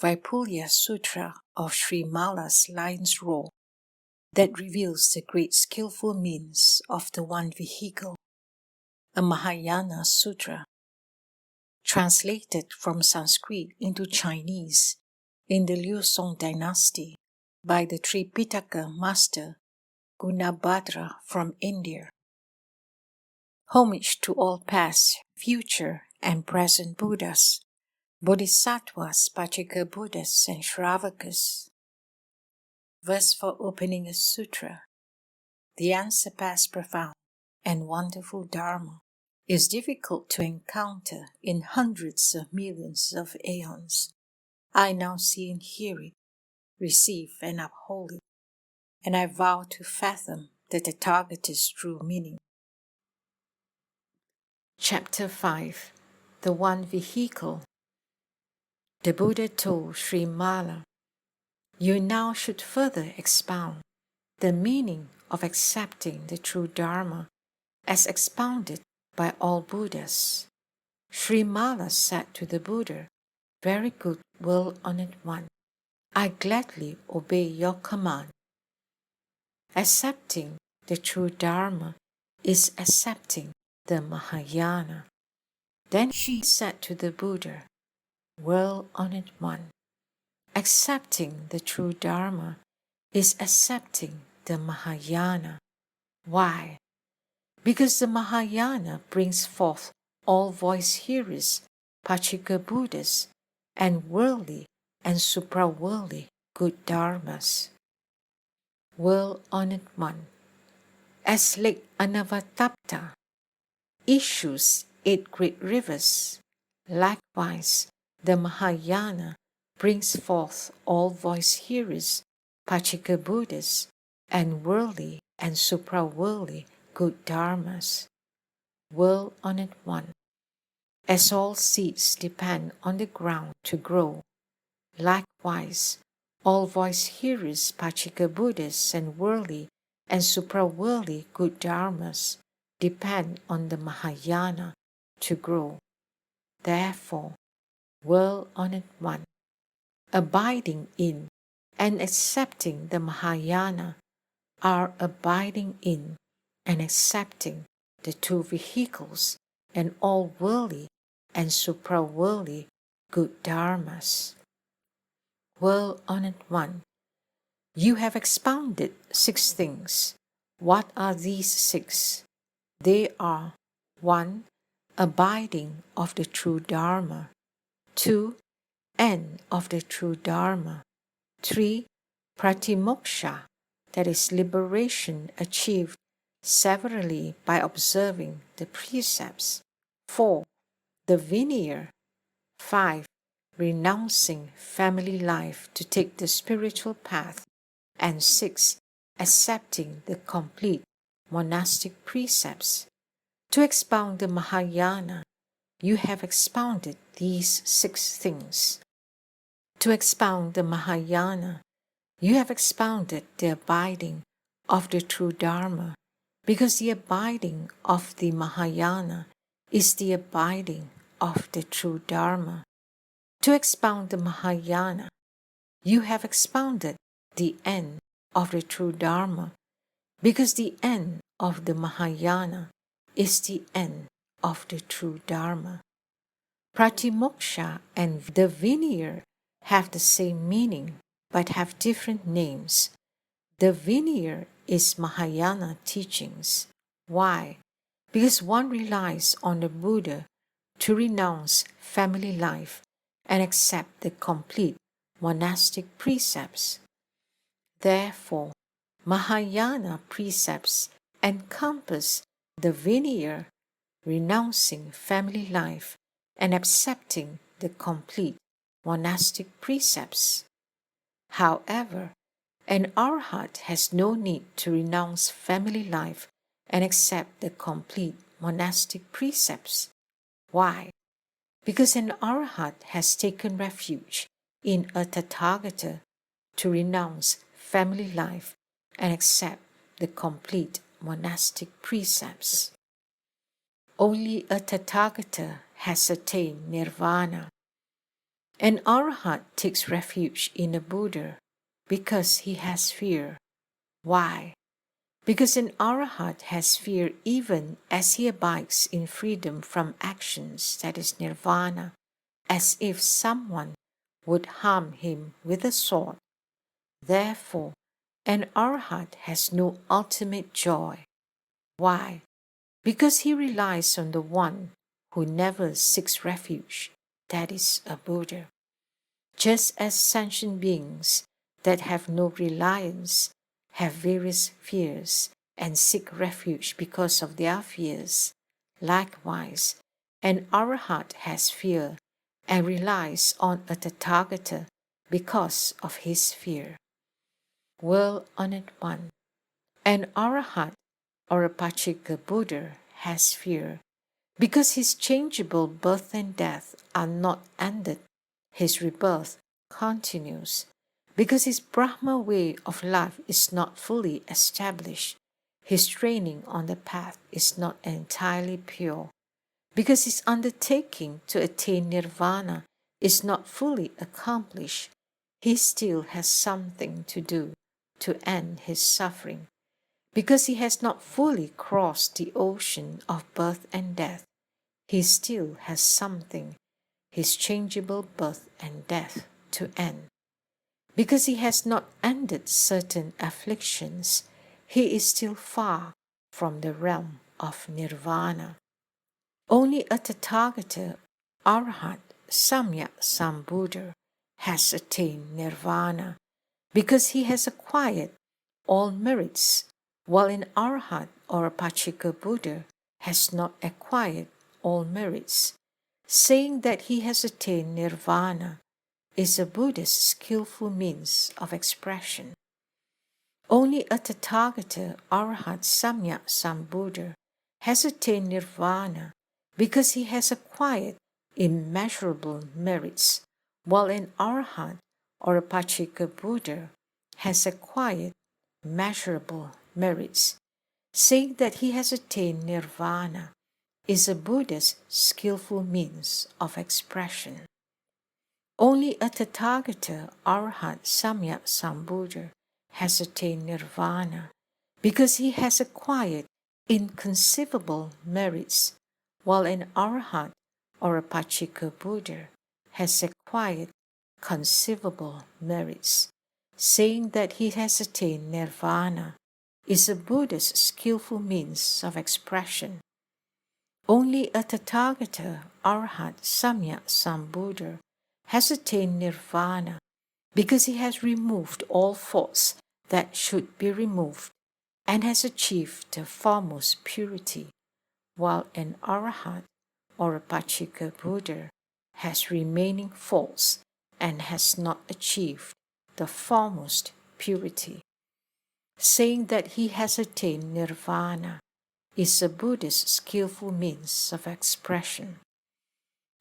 Vaipulya Sūtra of Śrīmālā's lion's roar that reveals the great skillful means of the one vehicle, a Mahayana Sutra, translated from Sanskrit into Chinese in the Liu Song Dynasty by the Tripiṭaka master Guṇabhadra from India. Homage to all past, future, and present Buddhas, Bodhisattvas, Pachika Buddhas, and Shravakas. Verse for opening a sutra. The unsurpassed, profound, and wonderful Dharma is difficult to encounter in hundreds of millions of aeons. I now see and hear it, receive and uphold it, and I vow to fathom the Tathagata's true meaning. Chapter 5. The One Vehicle. The Buddha told Śrīmālā, "You now should further expound the meaning of accepting the true Dharma as expounded by all Buddhas." Śrīmālā said to the Buddha, "Very good, well-honored one. I gladly obey your command. Accepting the true Dharma is accepting the Mahayana." Then she said to the Buddha, "Well-honored one, accepting the true Dharma is accepting the Mahayana. Why? Because the Mahayana brings forth all voice-hearers, Pachika Buddhas, and worldly and supra-worldly good dharmas." Well-honored one, as Lake Anavatapta issues 8 great rivers, likewise the Mahayana brings forth all voice-hearers, Pachika Buddhas, and worldly and supra-worldly good dharmas. Well-honored one, as all seeds depend on the ground to grow, likewise all voice-hearers, Pachika Buddhas, and worldly and supra-worldly good dharmas depend on the Mahayana to grow. Therefore, well-honored one, abiding in and accepting the Mahayana are abiding in and accepting the two vehicles and all worldly and supra-worldly good dharmas. Well-honored one, you have expounded 6 things. What are these 6? They are: 1. Abiding of the true Dharma. 2. End of the true Dharma. 3. Pratimoksha, that is liberation achieved severally by observing the precepts. 4. The Vinaya. 5. Renouncing family life to take the spiritual path. And 6. Accepting the complete monastic precepts. To expound the Mahayana, you have expounded these 6 things. To expound the Mahayana, you have expounded the abiding of the true Dharma, because the abiding of the Mahayana is the abiding of the true Dharma. To expound the Mahayana, you have expounded the end of the true Dharma, because the end of the Mahayana is the end of the true Dharma. Pratimoksha and the Vinaya have the same meaning, but have different names. The Vinaya is Mahayana teachings. Why? Because one relies on the Buddha to renounce family life and accept the complete monastic precepts. Therefore, Mahayana precepts encompass the Vinaya, renouncing family life and accepting the complete monastic precepts. However, an arhat has no need to renounce family life and accept the complete monastic precepts. Why? Because an arhat has taken refuge in a Tathagata to renounce family life and accept the complete monastic precepts. Only a Tathagata has attained nirvana. An Arhat takes refuge in a Buddha because he has fear. Why? Because an Arhat has fear even as he abides in freedom from actions, that is nirvana, as if someone would harm him with a sword. Therefore, an Arhat has no ultimate joy. Why? Because he relies on the one who never seeks refuge, that is a Buddha. Just as sentient beings that have no reliance have various fears and seek refuge because of their fears, likewise, an Arhat has fear and relies on a Tathagata because of his fear. Well-honored one, an Arhat or a Pachika Buddha has fear because his changeable birth and death are not ended. His rebirth continues because his Brahma way of life is not fully established. His training on the path is not entirely pure because his undertaking to attain nirvana is not fully accomplished. He still has something to do to end his suffering because he has not fully crossed the ocean of birth and death. He still has something, his changeable birth and death, to end. Because he has not ended certain afflictions, he is still far from the realm of nirvana. Only a Tathagata, Arhat, Samyak Sambuddha has attained nirvana because he has acquired all merits, while an Arhat or a Pachika Buddha has not acquired all merits. Saying that he has attained nirvana is a Buddha's skillful means of expression. Only a Tathagata, Arhat, Samyak Sambuddha has attained nirvana because he has acquired immeasurable merits, while an Arhat or a Pachika Buddha has acquired measurable merits. Saying that he has attained nirvana is a Buddha's skillful means of expression. Only a Tathagata, Arhat, Samyak Sambuddha has attained nirvana because he has acquired inconceivable merits, while an Arhat or a Pachika Buddha has acquired conceivable merits. Saying that he has attained nirvana is a Buddha's skillful means of expression. Only a Tathagata, Arhat, Samyak Sambuddha has attained nirvana because he has removed all faults that should be removed and has achieved the foremost purity, while an Arhat or a Pachika Buddha has remaining faults and has not achieved the foremost purity. Saying that he has attained nirvana is a Buddhist skillful means of expression.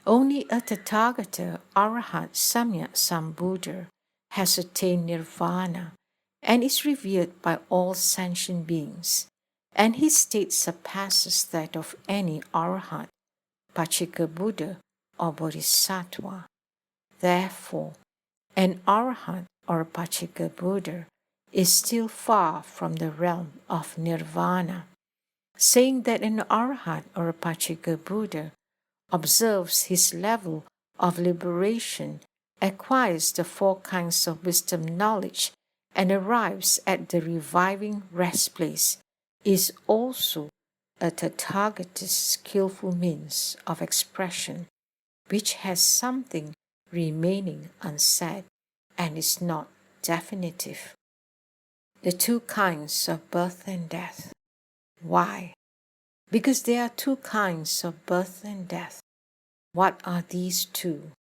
Only a Tathagata, Arhat, Samyak Sambuddha has attained nirvana and is revered by all sentient beings, and his state surpasses that of any Arhat, Pachika Buddha, or Bodhisattva. Therefore, an Arhat or Pachika Buddha is still far from the realm of nirvana. Saying that an Arhat or a Pachika Buddha observes his level of liberation, acquires the four kinds of wisdom knowledge, and arrives at the reviving rest place is also a Tathagata's skillful means of expression, which has something remaining unsaid and is not definitive. The two kinds of birth and death. Why? Because there are two kinds of birth and death. What are these two?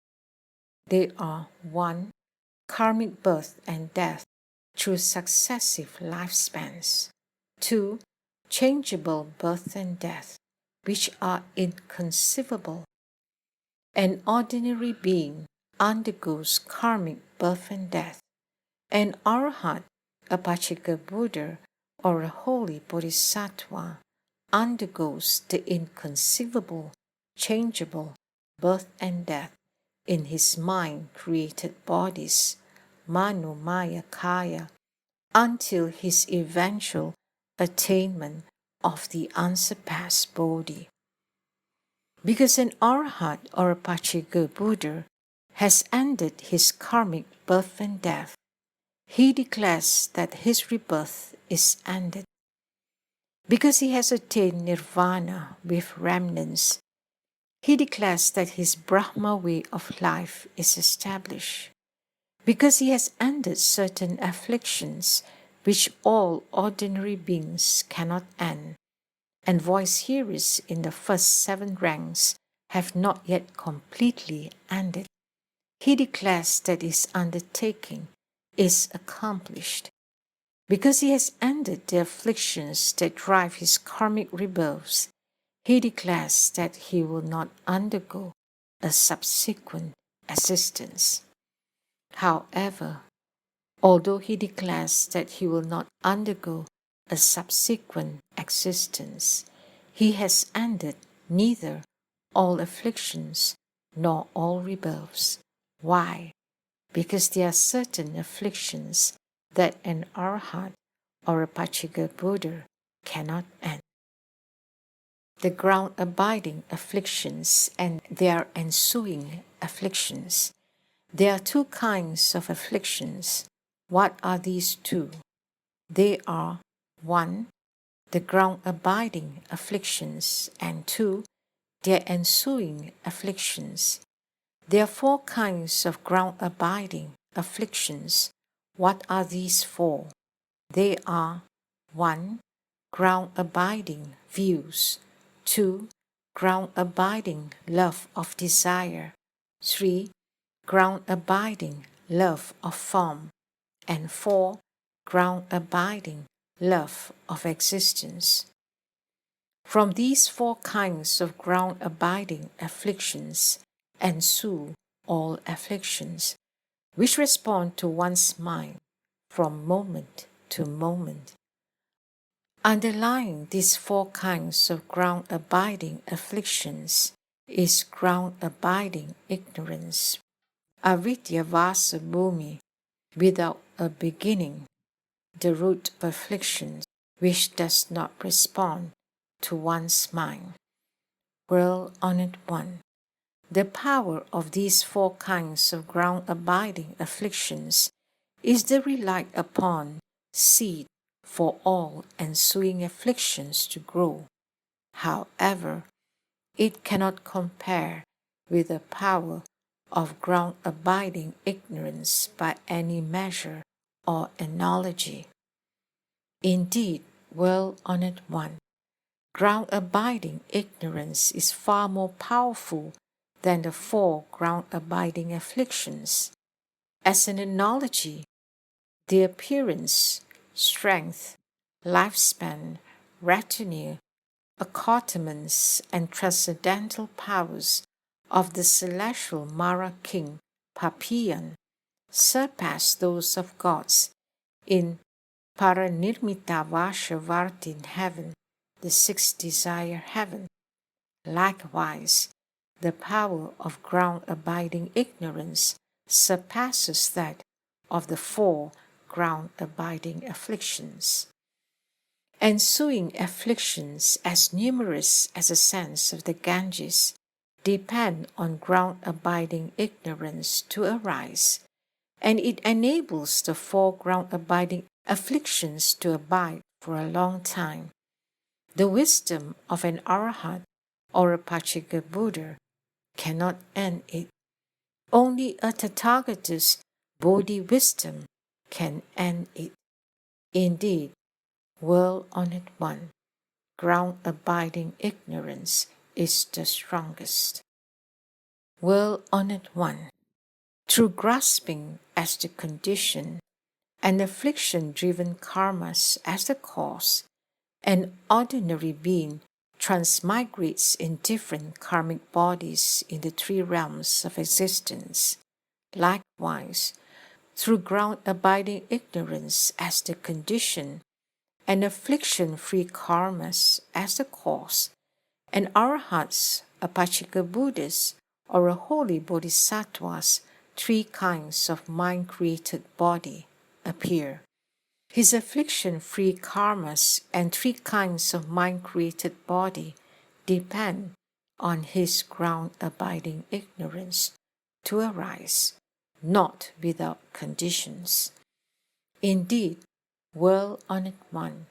They are 1. Karmic birth and death through successive lifespans. 2. Changeable birth and death, which are inconceivable. An ordinary being undergoes karmic birth and death. An Arhat, a Pachika Buddha, or a holy Bodhisattva undergoes the inconceivable, changeable birth and death in his mind created bodies, Mano Maya Kaya, until his eventual attainment of the unsurpassed Bodhi. Because an Arhat or a Pachika Buddha has ended his karmic birth and death, he declares that his rebirth is ended. Because he has attained nirvana with remnants, he declares that his Brahma way of life is established. Because he has ended certain afflictions which all ordinary beings cannot end, and voice hearers in the first 7 ranks have not yet completely ended, he declares that his undertaking is accomplished. Because he has ended the afflictions that drive his karmic rebirths, he declares that he will not undergo a subsequent existence. However, although he declares that he will not undergo a subsequent existence, he has ended neither all afflictions nor all rebirths. Why? Because there are certain afflictions that an Arhat or a Pachika Buddha cannot end. The ground-abiding afflictions and their ensuing afflictions. There are 2 kinds of afflictions. What are these 2? They are 1. The ground-abiding afflictions, and 2. Their ensuing afflictions. There are 4 kinds of ground-abiding afflictions. What are these 4? They are 1. Ground-abiding views. 2. Ground-abiding love of desire. 3. Ground-abiding love of form. And 4. Ground-abiding love of existence. From these 4 kinds of ground-abiding afflictions ensue all afflictions, which respond to one's mind from moment to moment. Underlying these 4 kinds of ground-abiding afflictions is ground-abiding ignorance, avidya vasa bhumi, without a beginning, the root of afflictions which does not respond to one's mind. Well-honored one, the power of these 4 kinds of ground-abiding afflictions is the relied upon seed for all ensuing afflictions to grow. However, it cannot compare with the power of ground-abiding ignorance by any measure or analogy. Indeed, well-honored one, ground-abiding ignorance is far more powerful than the 4 ground-abiding afflictions. As an analogy, the appearance, strength, lifespan, retinue, accoutrements, and transcendental powers of the celestial Mara king Papiyan surpass those of gods in Paranirmita Vashavartin heaven, the 6th desire heaven. Likewise, the power of ground-abiding ignorance surpasses that of the 4 ground-abiding afflictions. Ensuing afflictions, as numerous as the sands of the Ganges, depend on ground-abiding ignorance to arise, and it enables the 4 ground-abiding afflictions to abide for a long time. The wisdom of an Arhat or a Pachika Buddha cannot end it. Only a Tathagata's Bodhi wisdom can end it. Indeed, well-honored one, ground-abiding ignorance is the strongest. Well-honored one, through grasping as the condition and affliction-driven karmas as the cause, an ordinary being transmigrates in different karmic bodies in the 3 realms of existence. Likewise, through ground-abiding ignorance as the condition and affliction-free karmas as the cause, and Arhats, Apachika Buddhas, or a holy bodhisattva's 3 kinds of mind-created body appear. His affliction-free karmas and 3 kinds of mind-created body depend on his ground-abiding ignorance to arise, not without conditions. Indeed, well-honored one,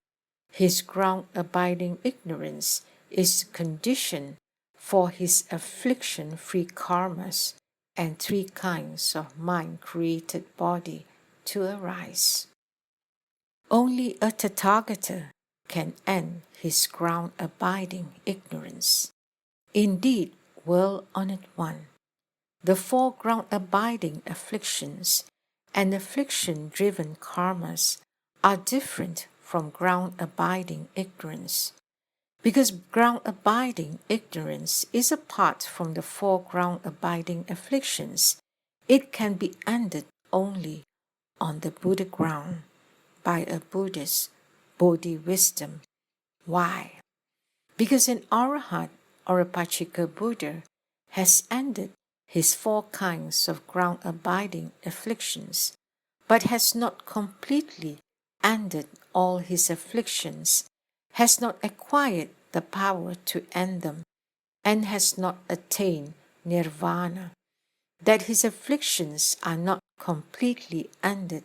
his ground-abiding ignorance is the condition for his affliction-free karmas and 3 kinds of mind-created body to arise. Only a Tathagata can end his ground-abiding ignorance. Indeed, well-honored one, the 4 ground-abiding afflictions and affliction-driven karmas are different from ground-abiding ignorance. Because ground-abiding ignorance is apart from the 4 ground-abiding afflictions, it can be ended only on the Buddha ground by a Buddhist Bodhi wisdom. Why? Because an Arahat or a Pachika Buddha has ended his 4 kinds of ground-abiding afflictions, but has not completely ended all his afflictions, has not acquired the power to end them, and has not attained nirvana. That his afflictions are not completely ended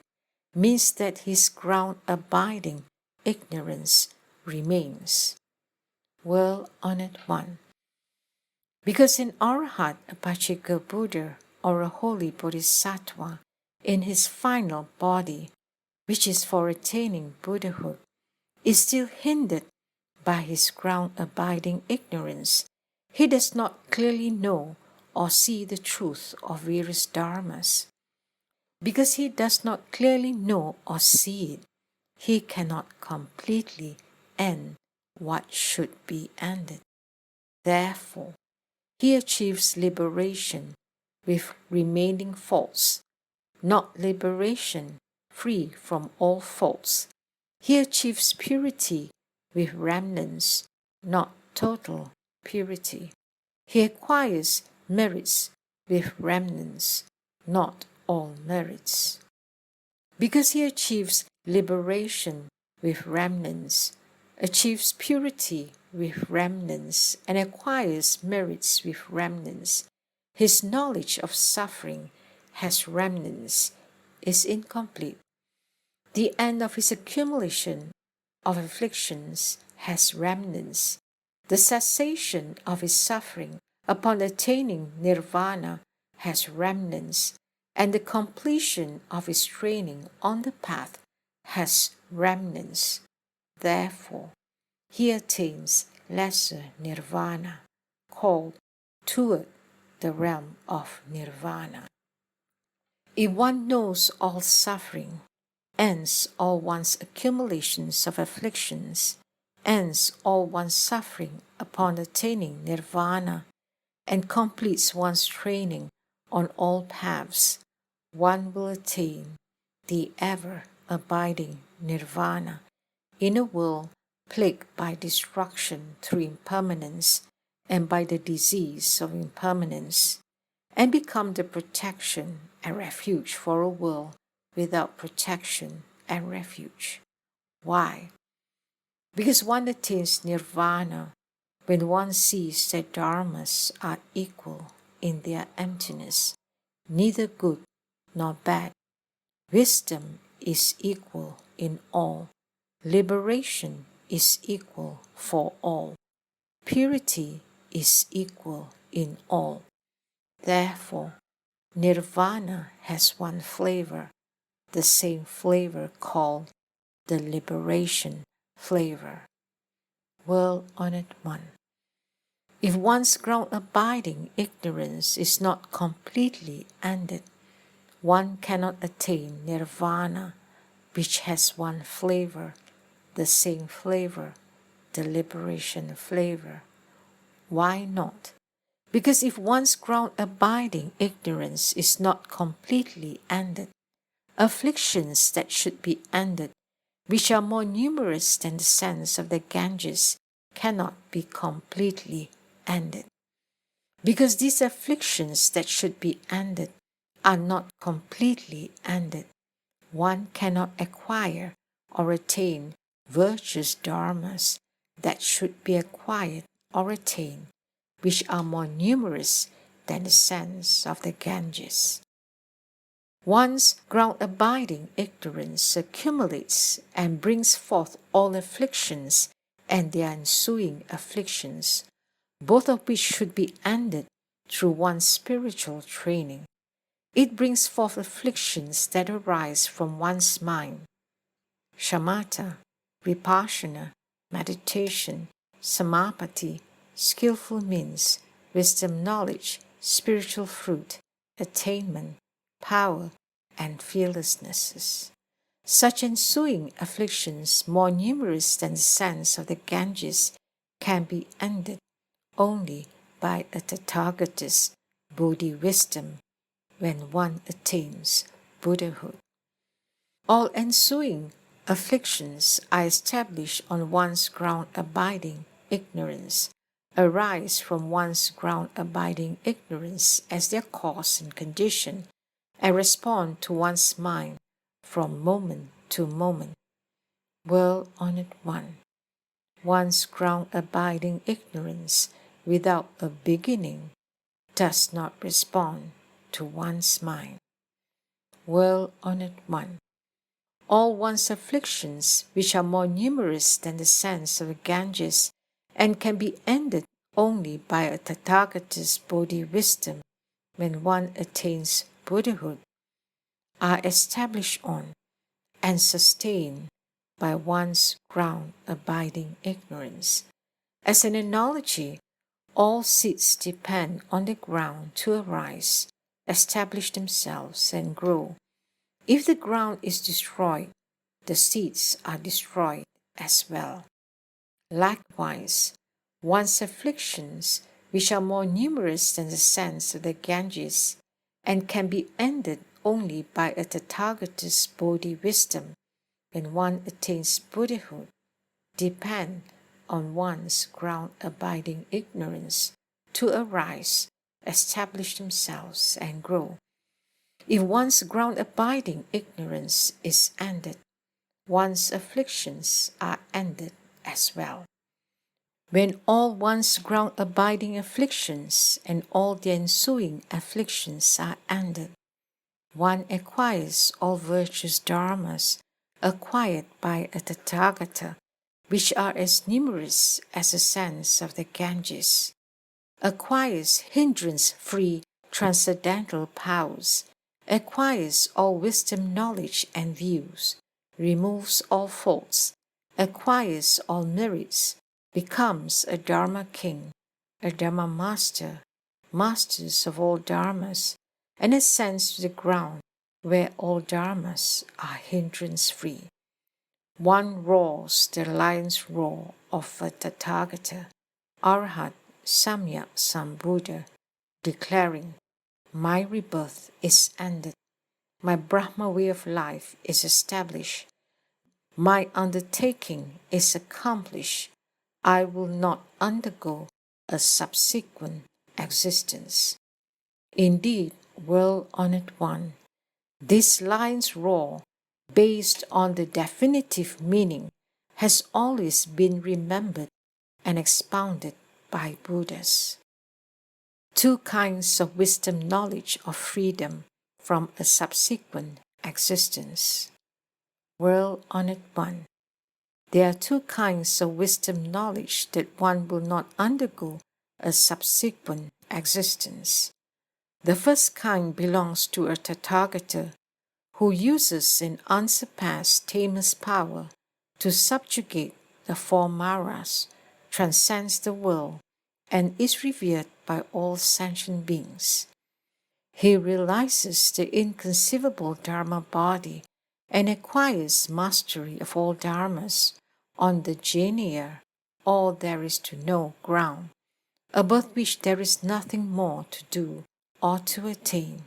means that his ground-abiding ignorance remains. Well-honored one, because an Arahat, a Pachika Buddha, or a holy Bodhisattva, in his final body, which is for attaining Buddhahood, is still hindered by his ground-abiding ignorance, he does not clearly know or see the truth of various dharmas. Because he does not clearly know or see it, he cannot completely end what should be ended. Therefore, he achieves liberation with remaining faults, not liberation free from all faults. He achieves purity with remnants, not total purity. He acquires merits with remnants, not all merits. Because he achieves liberation with remnants, achieves purity with remnants, and acquires merits with remnants, his knowledge of suffering has remnants, is incomplete. The end of his accumulation of afflictions has remnants. The cessation of his suffering upon attaining nirvana has remnants, and the completion of his training on the path has remnants. Therefore, he attains lesser nirvana, called toward the realm of nirvana. If one knows all suffering, ends all one's accumulations of afflictions, ends all one's suffering upon attaining nirvana, and completes one's training on all paths, one will attain the ever-abiding nirvana in a world plagued by destruction through impermanence and by the disease of impermanence, and become the protection and refuge for a world without protection and refuge. Why? Because one attains nirvana when one sees that dharmas are equal in their emptiness, neither good nor bad. Wisdom is equal in all. Liberation is equal for all. Purity is equal in all. Therefore, nirvana has one flavor, the same flavor called the liberation flavor. Well-honored one, if one's ground-abiding ignorance is not completely ended, one cannot attain nirvana, which has one flavor, the same flavor, the liberation flavor. Why not? Because if one's ground-abiding ignorance is not completely ended, afflictions that should be ended, which are more numerous than the sands of the Ganges, cannot be completely ended. Because these afflictions that should be ended are not completely ended. One cannot acquire or attain virtuous dharmas that should be acquired or attained, which are more numerous than the sands of the Ganges. One's ground-abiding ignorance accumulates and brings forth all afflictions and their ensuing afflictions, both of which should be ended through one's spiritual training. It brings forth afflictions that arise from one's mind. Shamatha, vipassana, meditation, samapati, skillful means, wisdom, knowledge, spiritual fruit, attainment, power, and fearlessnesses. Such ensuing afflictions, more numerous than the sands of the Ganges, can be ended only by a Tathagata's Bodhi wisdom when one attains Buddhahood. All ensuing afflictions are established on one's ground-abiding ignorance, arise from one's ground-abiding ignorance as their cause and condition, and respond to one's mind from moment to moment. Well-honored one, one's ground-abiding ignorance without a beginning does not respond to one's mind. Well-honored one, all one's afflictions, which are more numerous than the sands of the Ganges, and can be ended only by a Tathagata's Bodhi wisdom when one attains Buddhahood, are established on and sustained by one's ground-abiding ignorance. As an analogy, all seeds depend on the ground to arise, establish themselves, and grow. If the ground is destroyed, the seeds are destroyed as well. Likewise, one's afflictions, which are more numerous than the sands of the Ganges, and can be ended only by a Tathagata's Bodhi wisdom when one attains Buddhahood, depend on one's ground-abiding ignorance to arise, establish themselves, and grow. If one's ground-abiding ignorance is ended, one's afflictions are ended as well. When all one's ground-abiding afflictions and all the ensuing afflictions are ended, one acquires all virtuous dharmas acquired by a Tathagata, which are as numerous as the sands of the Ganges, acquires hindrance-free transcendental powers, acquires all wisdom, knowledge, and views, removes all faults, acquires all merits, becomes a Dharma king, a Dharma master, masters of all dharmas, and ascends to the ground where all dharmas are hindrance-free. One roars the lion's roar of a Tathagata, Arhat, Samyak Sambuddha, declaring, "My rebirth is ended. My Brahma way of life is established. My undertaking is accomplished. I will not undergo a subsequent existence." Indeed, well-honored one, this lion's roar, based on the definitive meaning, has always been remembered and expounded by Buddhas. Two kinds of wisdom, knowledge, of freedom from a subsequent existence. Well-honored one, there are two kinds of wisdom, knowledge that one will not undergo a subsequent existence. The first kind belongs to a Tathagata who uses an unsurpassed tamer's power to subjugate the four maras, transcends the world, and is revered by all sentient beings. He realizes the inconceivable Dharma body and acquires mastery of all dharmas on the Jnana, all there is to know ground, above which there is nothing more to do or to attain.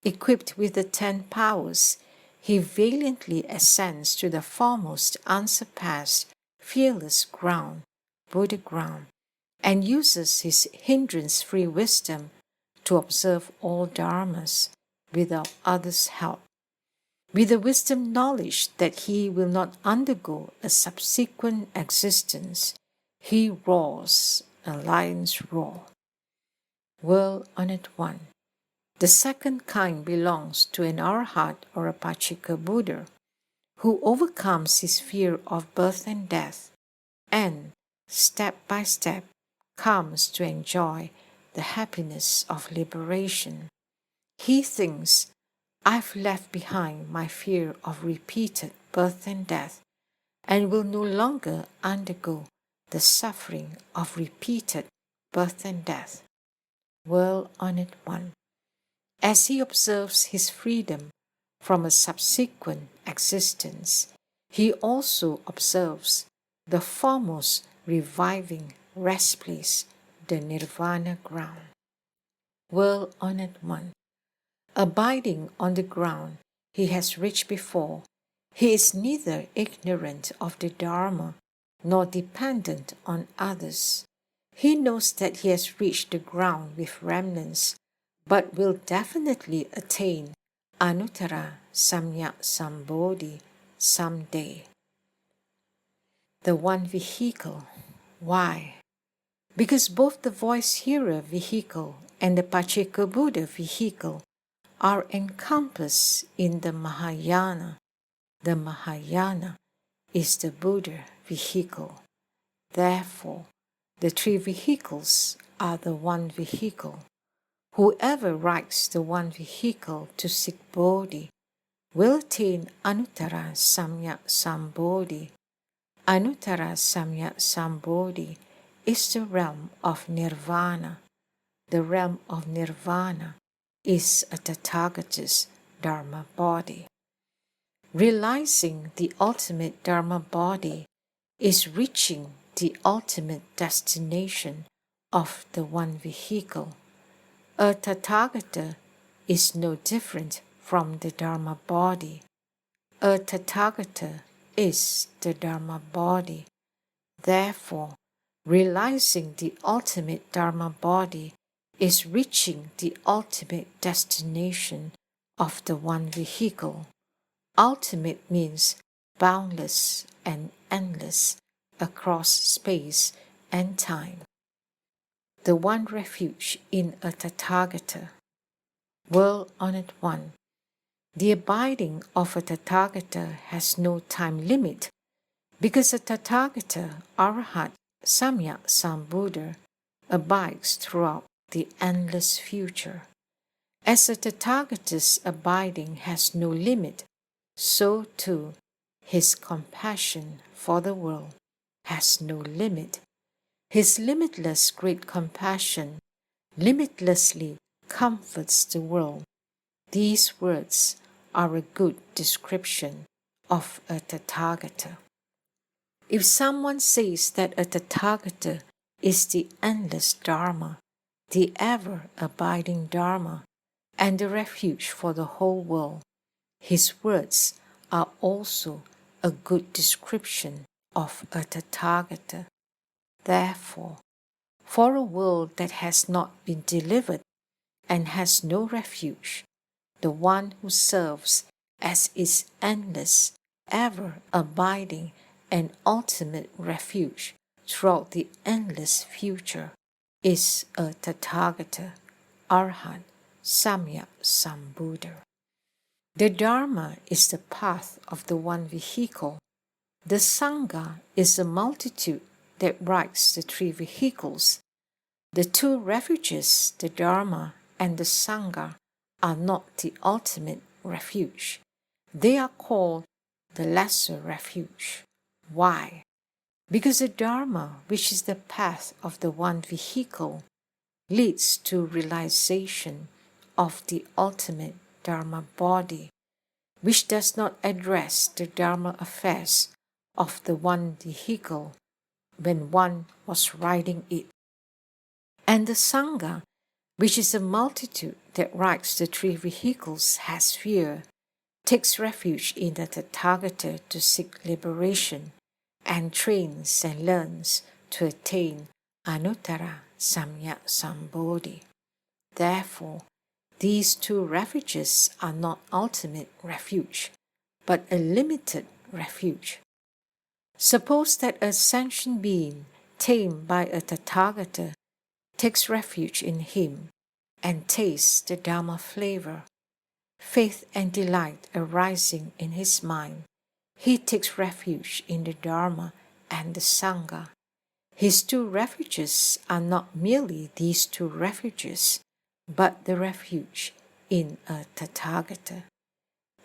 Equipped with the 10 powers, he valiantly ascends to the foremost unsurpassed, fearless ground, Buddha ground, and uses his hindrance-free wisdom to observe all dharmas without others' help. With the wisdom knowledge that he will not undergo a subsequent existence, he roars a lion's roar. World-honored one, the second kind belongs to an arhat or a Pachika Buddha, who overcomes his fear of birth and death, and, step by step, comes to enjoy the happiness of liberation. He thinks, I've left behind my fear of repeated birth and death, and will no longer undergo the suffering of repeated birth and death. World-honored one, as he observes his freedom from a subsequent existence, he also observes the foremost reviving rest place, the nirvana ground. World-honored one, abiding on the ground he has reached before, he is neither ignorant of the Dharma nor dependent on others. He knows that he has reached the ground with remnants, but will definitely attain Anuttara Samyak Sambodhi someday. The one vehicle. Why? Because both the voice-hearer vehicle and the Pachika Buddha vehicle are encompassed in the Mahayana. The Mahayana is the Buddha vehicle. Therefore, the three vehicles are the one vehicle. Whoever rides the one vehicle to seek Bodhi will attain Anuttara Samyak Sambodhi. Anuttara Samyak Sambodhi is the realm of Nirvana. The realm of Nirvana is a Tathagata's Dharma body. Realizing the ultimate Dharma body is reaching the ultimate destination of the one vehicle. A Tathagata is no different from the Dharma body. A Tathagata is the Dharma body. Therefore, realizing the ultimate Dharma body is reaching the ultimate destination of the one vehicle. Ultimate means boundless and endless across space and time. The one refuge in a Tathagata. World-honored one, the abiding of a Tathagata has no time limit, because a Tathagata, Arhat, Samyak Sambuddha abides throughout the endless future. As a Tathagata's abiding has no limit, so too his compassion for the world has no limit. His limitless great compassion limitlessly comforts the world. These words are a good description of a Tathagata. If someone says that a Tathagata is the endless Dharma, the ever-abiding Dharma, and the refuge for the whole world, his words are also a good description of a Tathagata. Therefore, for a world that has not been delivered and has no refuge, the one who serves as its endless, ever-abiding, and ultimate refuge throughout the endless future is a Tathagata, Arhat, Samyak Sambuddha. The Dharma is the path of the one vehicle. The Sangha is the multitude that rides the three vehicles. The two refuges, the Dharma and the Sangha, are not the ultimate refuge. They are called the lesser refuge. Why? Because the Dharma, which is the path of the one vehicle, leads to realization of the ultimate Dharma body, which does not address the Dharma affairs of the one vehicle when one was riding it. And the Sangha, which is a multitude that rides the three vehicles, has fear, takes refuge in the Tathagata to seek liberation, and trains and learns to attain Anuttara Samyak Sambodhi. Therefore, these two refuges are not ultimate refuge, but a limited refuge. Suppose that a sentient being tamed by a Tathagata takes refuge in him and tastes the Dharma flavor. Faith and delight arising in his mind, he takes refuge in the Dharma and the Sangha. His two refuges are not merely these two refuges, but the refuge in a Tathagata.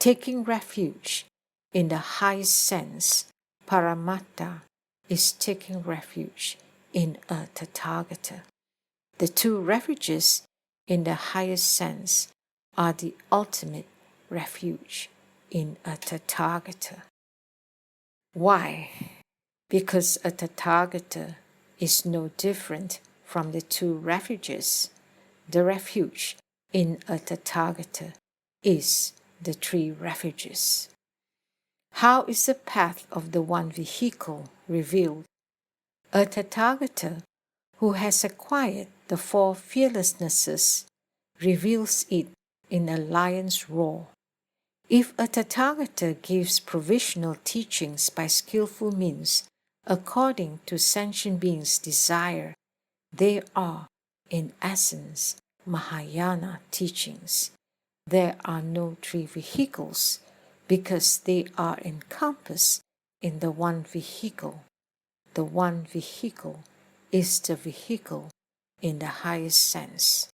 Taking refuge in the highest sense, Paramatta, is taking refuge in a Tathagata. The two refuges in the highest sense are the ultimate refuge in a Tathagata. Why? Because a Tathagata is no different from the two refuges. The refuge in a Tathagata is the three refuges. How is the path of the one vehicle revealed? A Tathagata who has acquired the four fearlessnesses reveals it in a lion's roar. If a Tathagata gives provisional teachings by skillful means, according to sentient beings' desire, they are, in essence, Mahayana teachings. There are no three vehicles because they are encompassed in the one vehicle. The one vehicle is the vehicle in the highest sense.